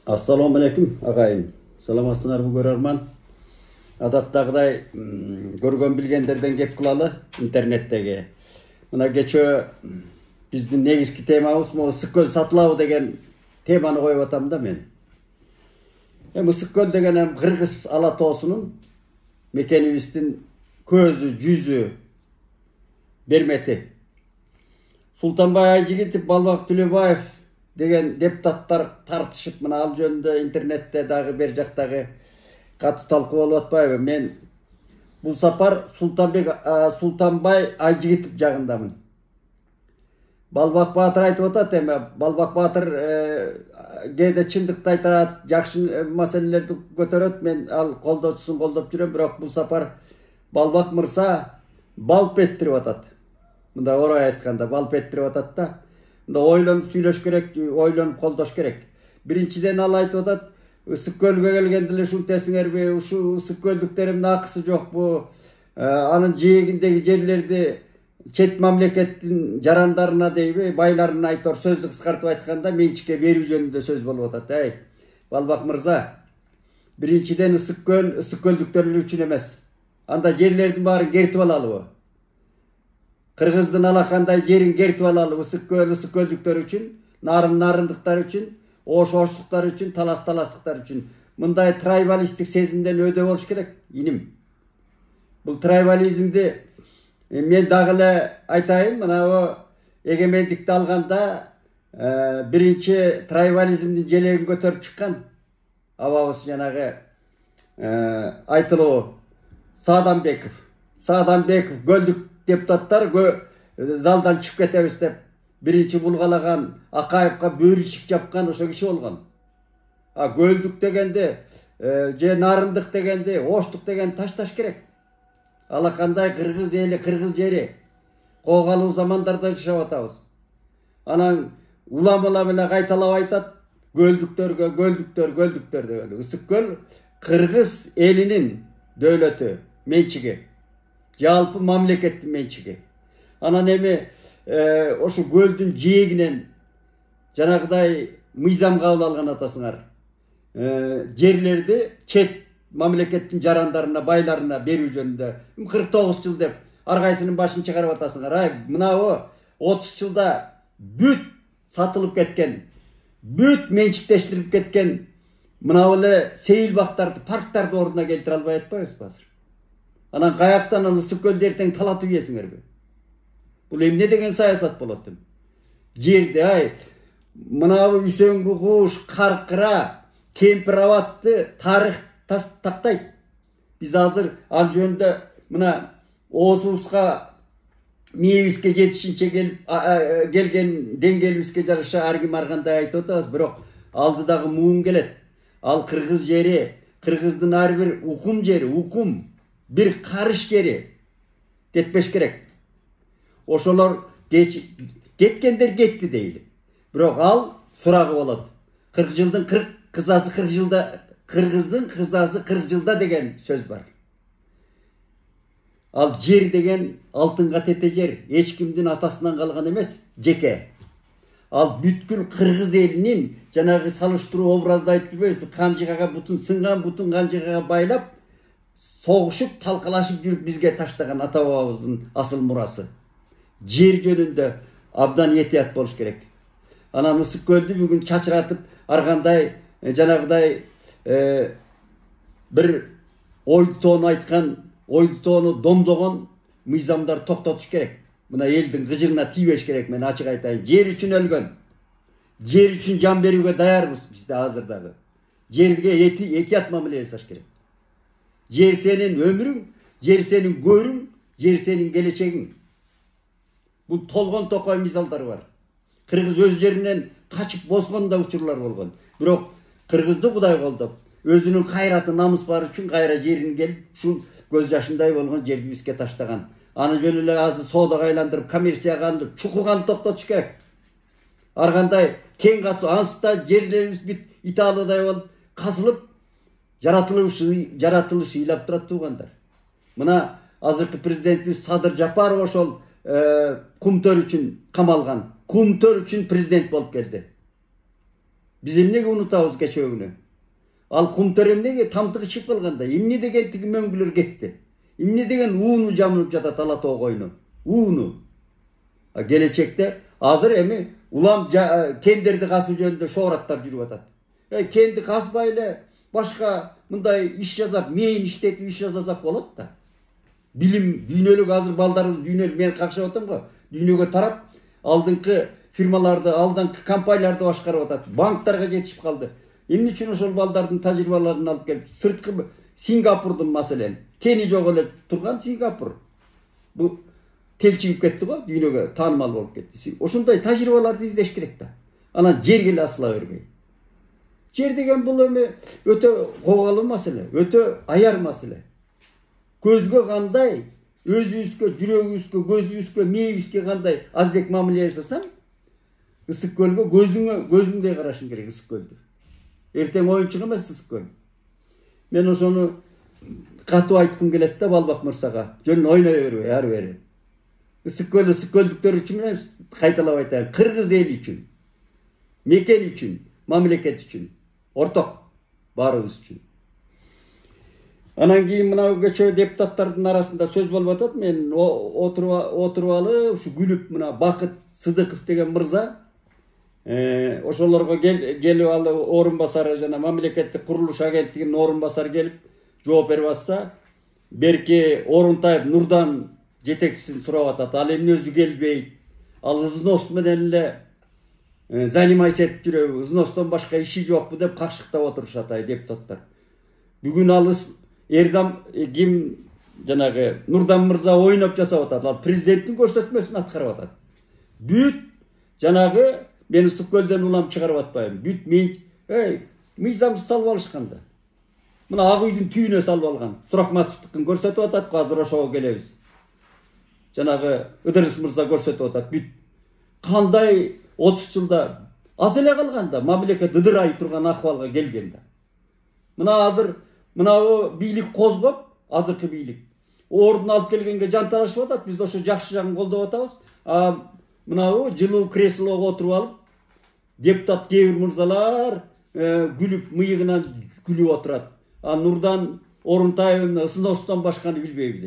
Assalamu alaikum agayın. Salamatсыңар bu көрөрман. Адаттагыдай көргөн билгендерден кеп кылалы интернеттеги. Мына кечөө биздин негизги темабыз могу ысык көл сатылабы деген теманы коюп атам да мен. Ысык көл деген Кыргыз ала тоосунун мекенибиздин көзү, жүзү, бермети. Султанбай Айжигитов, Балбак Түлөбаев деген депутаттар тартышып мына ал жөнүндө интернетте дагы бер жактагы катуу талкуу болуп атпайбы? Мен бул сапар Султанбай Айжигитов жагындамын. Балбак Баатыр айтып атат, эми Балбак Баатыр кээде чындыкты айтат, жакшы маселелерди көтөрөт. Мен ал колдоочусун колдоп жүрөм, бирок бул сапар Балбак мырза балп ettирип атат. Мында орой айтканда балп ettирип атат да. Мында ойлонуп сүйлөш керек, ойлонуп колдош керек. Биринчиден ал айтып атат, ысык көлгө келгенде эле ушунтесиңерби, ушу ысык көлдүктердин акысы жокпу? Анын жээгиндеги жерлерди чет мамлекеттин жарандарына дейби, байларына айтор сөздү кыскартып айтканда менчикке берүү жөнүндө сөз болуп атат. Балбак мырза, биринчиден ысык көлдүктөр үчүн эмес. Анда жерлердин баарын кертип алалыбы? Кыргыздын алакандай жерин кертип алалыбы? Ысык көлдүктөр үчүн, нарындыктар үчүн, ош-оштуктар үчүн, таластыктар үчүн. Мындай трайбалисттик сезимден өйдө болуш керек, иним. Бул трайбализмди мен дагы эле айтайын, мына эгемендикти алганда биринчи трайбализмдин желегин көтөрүп чыккан абабыз жанагы айтылуу Сааданбеков көлдүк депутаттар залдан чыгып кетебиз деп биринчи булгалаган, Акаевка бөөрүчүк жапкан ошо киши болгон. Көлдүк дегенде же нарындык дегенде, оштук деген ташташ керек. Алакандай кыргыз эли, кыргыз жери коогалуу замандарда жашап атабыз. Анан улам эле кайталап айтат, көлдүктөр деп. Ысык көл кыргыз элинин дөөлөтү, менчиги. Жалпы мамлекеттин менчиги. Анан эми ошо көлдүн жээгинен жанагыдай мыйзам кабыл алган атасыңар. Жерлерди чет мамлекеттин жарандарына, байларына берүү жөнүндө 49 жыл деп ар кайсынын башын чыгарып атасыңар. Мынабы 30 жылда бүт сатылып кеткен, бүт менчиктештирип кеткен мына эле сейил бактарды, парктарды ордуна келтире албай атпайбызбы азыр? Анан каяктан ысык көлдү эртең талатып ийесиңерби? Бул эмне деген саясат болот? Жерди мынабы үсөңгү куш, каркыра, кемпир абатты тарых тактайт. Биз азыр ал жөнүндө мына оозубузга, мээбизге жетишинче келген деңгээлибизге жараша ар ким аргандай айтып атабыз, бирок алдыдагы муун келет. Ал кыргыз жери, кыргыздын ар бир укум жери, бир карыш жери кетпеш керек. Ошолор кеткендер кетти дейли. Бирок ал сурагы болот. 40 жылдын 40 кызасы 40 жылда, кыргыздын кызасы 40 жылда деген сөз бар. Ал жер деген алтынга тете жер, эч кимдин атасынан калган эмес, жеке. Ал бүткүл кыргыз элинин жанагы салыштыруу образды айтып жүрбөйбүзбү? Канжыгага бутун сынган, бутун канжыгага байлап, согушуп, талкалашып жүрүп бизге таштаган ата бабабыздын асыл мурасы. Жер жөнүндө абдан этият болуш керек. Анан ысык көлдү бүгүн чачыратып, аргандай жанагыдай бир ойду тоону айткан, ойду тоону домдогон мыйзамдар токтотуш керек. Мына элдин кыжырына тийбеш керек. Мен ачык айтайын, жер үчүн өлгөн, жер үчүн жан берүүгө даярбыз бизде азыр дагы. Жерге этият мамиле жасаш керек. Жер сенин өмүрүң, жер сенин көрүң, жер сенин келечегиң. Бул толгон токой мисалдар бар. Кыргыз өз жеринен качып бозгон да учурлар болгон. Бирок кыргызды Кудай колдоп, өзүнүн кайраты, намыс бары үчүн кайра жерин келип, ушул көз жашындай болгон жерди бизге таштаган. Аны жөн эле азыр соодага айландырып, коммерцияга айландырып, чукуган токтотуш керек. Ар кандай кең касып, анста жерлерибиз бүт Италиядай болуп казылып, жаратылышы ыйлап турат туугандар. Мына азыркы президентибиз Садыр Жапаров ошол кумтөр үчүн камалган, кумтөр үчүн президент болуп келди. Biz emnege unutабыз keçөгүнү. Ал Кумтөр эмнеге тамтыгы чыгып калганда, эмне деген тиги мөңгүлөр кетти. Эмне деген ууну жамылып жатат Ала Тоо койуну. Ууну. Келечекте азыр эми улам кендерди касуу жөнүндө шоораттар жүрүп атат. Кенди казбай эле башка мындай иш жасап, мейин иштетип иш жасасак болот да. Билим дүйнөлүк азыр балдарыбыз дүйнөлүк мен какшап атам го. Дүйнөгө тарап алдыңкы фирмаларды, алдыңкы компанияларды башкарып атат. Банктарга жетишип калды. Эмне үчүн ошол балдардын тажрыйбаларын алып келип, сырткы Сингапурдун маселен, кени жок эле турган Сингапур. Бу телчигип кетти го, дүйнөгө таанымал болуп кетти. Ошондой тажрыйбаларды издеш керек да. Анан жерге эле асыла бербей. Жер деген бул эми өтө кобалуу маселе, өтө аяр маселе. Көзгө кандай, өзүбүзгө, жүрөгүбүзгө, көзүбүзгө, мээбизге кандай аздек мамиле жасасаң, ысык көлгө көзүңдөй карашың керек ысык көлдү. Эртең оюнчук эмес ысык көл. Мен ошону катуу айткым келет да Балбак мырзага. Жөн ойной бербей, ары бери. Ысык көлдүктөр үчүн эмес, кайталап айтайын, кыргыз эли үчүн, мекен үчүн, мамлекет үчүн, орток баарыбыз үчүн. Анан кийин мына кечөө депутаттардын арасында сөз болуп атат. Мен отурбалы ушу күлүп мына Бакыт Сыдыков деген мырза ошолорго келип ал орун басары жана мамлекеттик курулуш агенттигинин орун басары келип жооп берип атса, берки Орунтаев Нурдан жетекчисин сурап атат. Ал эмне өзү келбейт? Ал ызнос менен эле занимайся этип жүрөбү? Ызностон башка иши жокпу деп какшыктап отурушат депутаттар. Бүгүн ал Эрдам ким жанагы Нурдан мырза ойноп жасап атат. Ал президенттин көрсөтмөсүн аткарып атат. Бүт жанагы мен ысык көлдөн улам чыгарып атпайм. Бүт мыйзамды салып алышканда. Мына Ак үйдүн түйүнө салып алган. Суракматовдукун көрсөтүп атат, азыр ошого келебиз. Жанагы Ыдырыс мырза көрсөтүп атат. Бүт кандай 30 жылда аз эле калганда мамлекет ыдырай турган акыбалга келгенде. Мына азыр мына бийлик козгоп, азыркы бийлик ордун алып келгенге жанталашып атат. Биз ошо жакшы жагын колдоп атабыз. Мына жылуу креслого отуруп алып, депутат кээ бир мырзалар күлүп, мыйыгынан күлүп отурат. Нурдан Орунтаевдин ысыностон башканы билбейби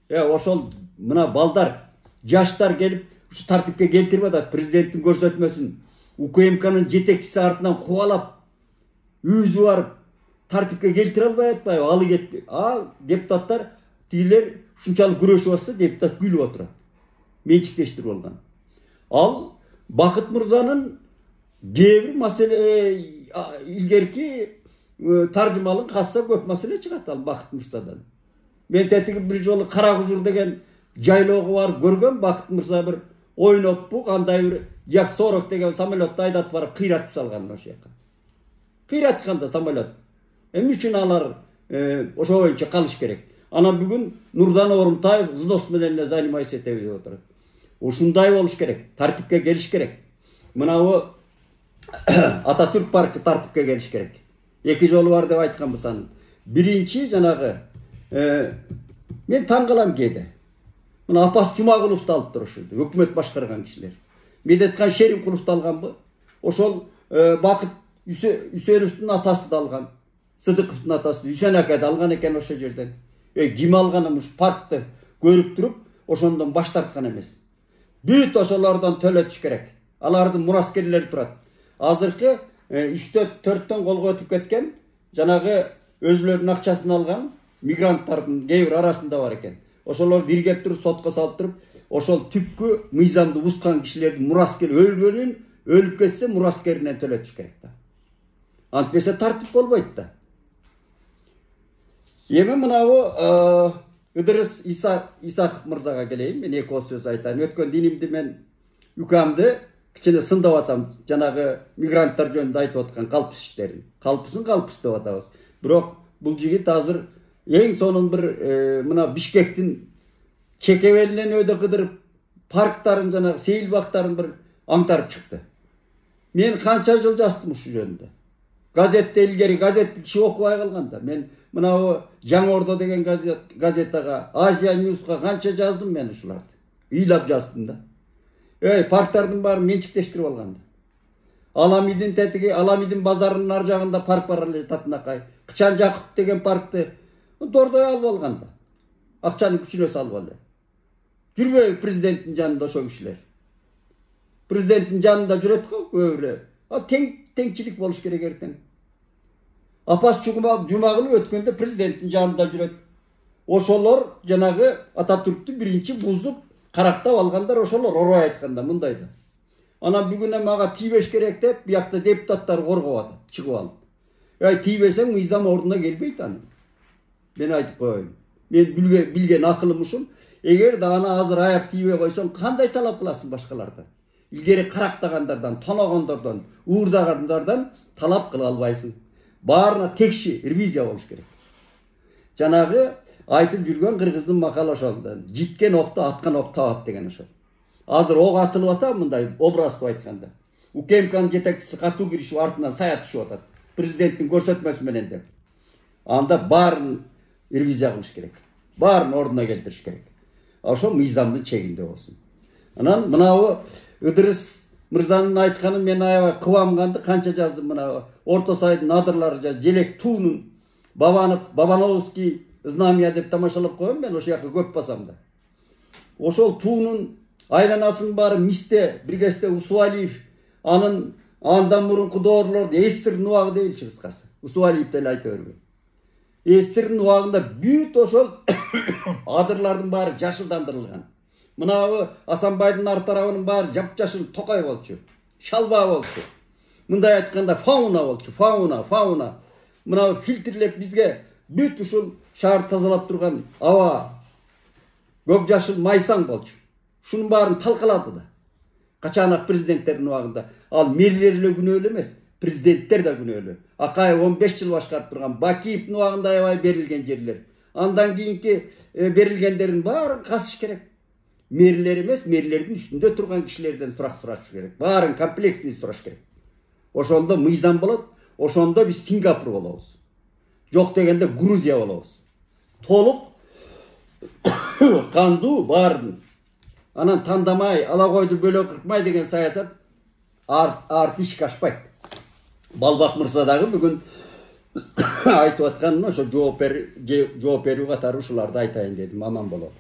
дейт. Ошол мына балдар, жаштар келип ушу тартипке келтирип атат. Президенттин көрсөтмөсүн УКМКнын жетекчиси артынан кубалап, өзү барып тартипке келтире албай атпайбы? Алы кетти. Депутаттар тигилер ушунчалык күрөшүп атса, депутат күлүп отурат. Менчиктештирип болгон. Ал Бакыт мырзанын кээ бир маселе илгерки таржымалын касса көп маселе чыгат ал Бакыт мырзадан. Мен тетиги бир жолу Каракужур деген жайлоого барып көргөм. Бакыт мырза бир ойноппу, кандай бир Як-40 деген самолетту айдатып барып кыйратып салган ошол жака. Кыйратканда самолет. Эмне үчүн алар ошо боюнча калыш керек? Анан бүгүн Нурдан Орунтаев взнос менен эле занимайся этеби деп отурат. Ушундай болуш керек, тартипке келиш керек. Мына Ататүрк паркы тартипке келиш керек. Эки жолу бар деп айтканбыз аны. Биринчи жанагы мен таң калам кээде. Мына Апас Жумагуловду алып турушду, өкмөт башкарган кишилер. Медеткан Шеримкуловду алганбы? Ошол Бакыт Үсөновдун атасы да алган. Сыдыковдун атасы Үсен ака да алган экен ошол жерден. Ким алган ушу паркты көрүп туруп, ошондон баш тарткан эмес. Бүт ошолордон төлөтүш керек. Алардын мураскерлери турат. Азыркы 3-4төн колго өтүп кеткен, жанагы өзүлөрүнүн акчасын алган мигранттардын кээ бир арасында бар экен. Ошолор диргеп туруп, сотко салып туруп, ошол түпкү мыйзамды бускан кишилердин мураскер өлүп кетсе мураскеринен төлөтүш керек да. Антпесе тартип болбойт да. Эми мынабу Ыдырыс Исаков мырзага келейин. Мен эки сөз айтайын. Өткөн динимди мен үкамды кичине сындап атам. Жанагы мигранттар жөнүндө айтып аткан калпыс иштерин. Калпысын калпыс деп атабыз. Бирок бул жигит азыр эң сонун бир мына Бишкектин чекебелинен өйдө кыдырып, парктарын жанагы сейил бактарын бир аңтарып чыкты. Мен канча жыл жаздым ушу жөнүндө. Газетте илгери газетти киши окубай калганда мен мына Жаңы Ордо деген газетага, Азия Ньюска канча жаздым мен ушуларды. Ыйлап жаздым да. Парктардын баарын менчиктештирип алганда. Аламидин тетиги, Аламидин базарынын ар жагында парк бар эле Татынакай. Кычан Жакып деген паркты дордой алып алганда. Акчанын күчүнө салып алды. Жүрбөй президенттин жанында ошо кишилер. Президенттин жанында жүрөт го көбүрө. Ал теңчилик болуш керек эртең. Апас Жумагулов өткөндө президенттин жанында жүрөт. Ошолор жанагы Ататүрктү биринчи бузуп, карактап алгандар ошолор орой айтканда мындайда. Анан бүгүн мага тийбеш керек деп, биякта депутаттар коргоп атат, чыгып алып. Тийбесең мыйзам ордуна келбейт аны. Мен айтып коеюн. Мен билген акылым ушул. Эгер да аны азыр аяп тийбей койсоң, кандай талап кыласың башкалардан? Илгери карактагандардан, тоногондордон, уурдагандардан талап кыла албайсың. Баарына текши ревизия болуш керек. Жанагы айтып жүргөн кыргыздын макалы ошолдан. Житкен окто аткан ок табат деген ошол. Азыр ок атылып атат мындай образды айтканда. УКМКнын жетекчиси катуу киришип артынан сая түшүп атат. Президенттин көрсөтмөсү менен деп. Анда баарын ревизия кылыш керек. Баарын ордуна келтириш керек. Ошо мыйзамдын чегинде болсун. Анан мынабы Ыдырыс мырзанын айтканын мен аябай кубамганды канча жаздым мына Орто Сайдын надырлары Желек туунун Бабановский знамя деп тамашалап коем мен ошол жака көп басам да. Ошол туунун айланасынын баары мисте, биргесте Усуалиев, андан мурунку доорлорду Эссирдин убагы дейилчи кыскасы. Усуалиев деле айта бербей. Эссирдин убагында бүт ошол адырлардын баары жашылдандырылган. Мынабы Асанбайдын ар тарабынын баары жапжашыл токой болчу, шалба болчу. Мындай айтканда фауна болчу, фауна. Мынабы фильтрлеп бизге бүт ушул шаар тазалап турган аба, көк жашыл майсаң болчу. Шунун баарын талкалады да. Качанак президенттердин убагында. Ал мэрлер эле күнөөлүү эмес, президенттер да күнөөлүү. Акаев 15 жыл башкарып турган, Бакиевдин убагында аябай берилген жерлер. Андан кийинки берилгендердин баарын касыш керек. Мэрлер эмес, мэрлердин үстүндө турган кишилерден сурак сураш керек. Баарын комплексно сураш керек. Ошондо мыйзам болот, ошондо биз Сингапур болобуз. Жок дегенде Грузия болобуз. Толук кандуу баарын. Анан тандамай, ала койду бөлө кыркмай деген саясат арты ишке ашпайт. Балбак мырза дагы бүгүн айтып атканына ошо жооп берүү катары ушуларды айтайын дедим. Аман болот.